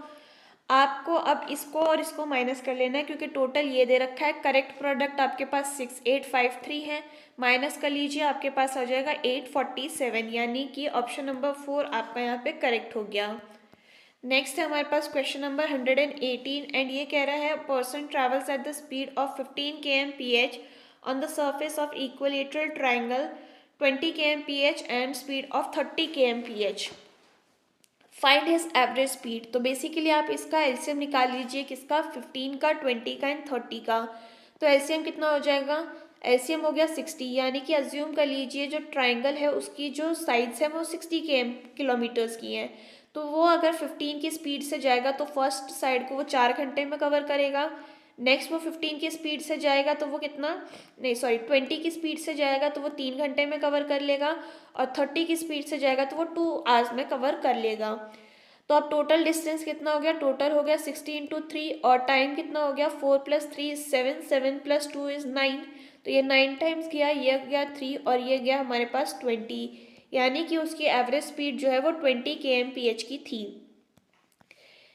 आपको अब इसको और इसको माइनस कर लेना है क्योंकि टोटल ये दे रखा है। करेक्ट प्रोडक्ट आपके पास 6853 है, माइनस कर लीजिए आपके पास आ जाएगा 847, यानी कि ऑप्शन नंबर 4 आपका यहाँ पे करेक्ट हो गया। नेक्स्ट है हमारे पास क्वेश्चन नंबर 118 एंड ये कह रहा है person travels at the speed of 15 kmph on the surface of equilateral triangle 20 kmph and speed of 30 kmph. Find his average speed। तो बेसिकली आप इसका एलसीएम निकाल लीजिए, किसका 15 का, 20 का एंड 30 का। तो एलसीएम कितना हो जाएगा, एलसीएम हो गया 60, यानी कि अज्यूम कर लीजिए जो ट्राइंगल है उसकी जो साइड्स है वो 60 किलोमीटर्स की हैं। तो वो अगर 15 की स्पीड से जाएगा तो फर्स्ट साइड को वो 4 घंटे में कवर करेगा। नेक्स्ट वो 15 की स्पीड से जाएगा तो वो कितना, नहीं सॉरी 20 की स्पीड से जाएगा तो वो 3 घंटे में कवर कर लेगा, और 30 की स्पीड से जाएगा तो वो 2 आवर्स में कवर कर लेगा। तो अब टोटल डिस्टेंस कितना हो गया, टोटल हो गया 60 इंटू 3, और टाइम कितना हो गया 4 + 3 = 7, 7 + 2 = 9। तो ये 9 टाइम्स गया, ये गया 3 और ये गया हमारे पास 20, यानी कि उसकी एवरेज स्पीड जो है वो 20 kmph की थी।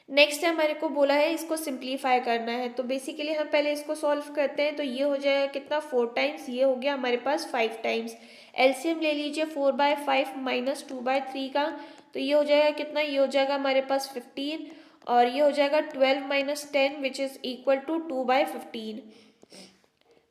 नेक्स्ट है हमारे को बोला है इसको सिंप्लीफाई करना है, तो बेसिकली हम पहले इसको सॉल्व करते हैं। तो ये हो जाएगा कितना 4 टाइम्स, ये हो गया हमारे पास 5 टाइम्स। एलसीएम ले लीजिए 4/5 - 2/3 का, तो ये हो जाएगा कितना, ये हो जाएगा हमारे पास 15, और ये हो जाएगा 12 - 10 विच इज़ इक्वल टू 2/15।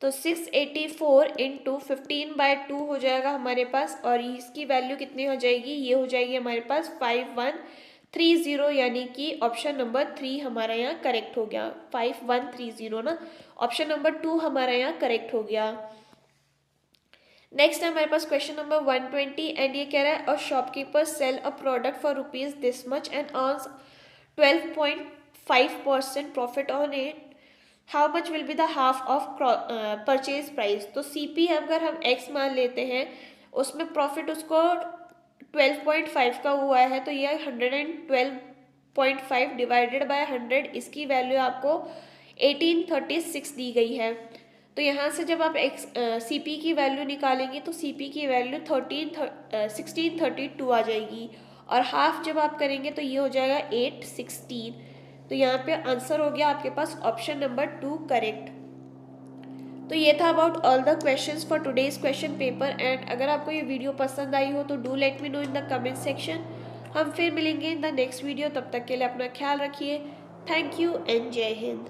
तो 684 इंटू 15/2 हो जाएगा हमारे पास, और इसकी वैल्यू कितनी हो जाएगी, ये हो जाएगी हमारे पास 5130, यानी कि ऑप्शन नंबर 3 हमारा यहाँ करेक्ट हो गया। 5130 ना, ऑप्शन नंबर 2 हमारा यहाँ करेक्ट हो गया। नेक्स्ट है हमारे पास क्वेश्चन नंबर 120 एंड ये कह रहा है a shopkeeper sell a product for rupees this much and earns 12.5% profit on it, how much will be the half of purchase price. तो सीपी अगर हम एक्स मान लेते हैं, उसमें प्रॉफिट उसको 12.5 का हुआ है, तो ये 112.5 डिवाइडेड बाय 100, इसकी वैल्यू आपको 1836 दी गई है। तो यहाँ से जब आप सीपी की वैल्यू निकालेंगे तो सीपी की वैल्यू 1632 आ जाएगी, और हाफ जब आप करेंगे तो ये हो जाएगा 816। तो यहाँ पे आंसर हो गया आपके पास ऑप्शन नंबर 2 करेक्ट। तो ये था about all the questions for today's question paper. And अगर आपको ये वीडियो पसंद आई हो तो do let me know in the comment section. हम फिर मिलेंगे इन द नेक्स्ट वीडियो, तब तक के लिए अपना ख्याल रखिए। थैंक यू एंड जय हिंद।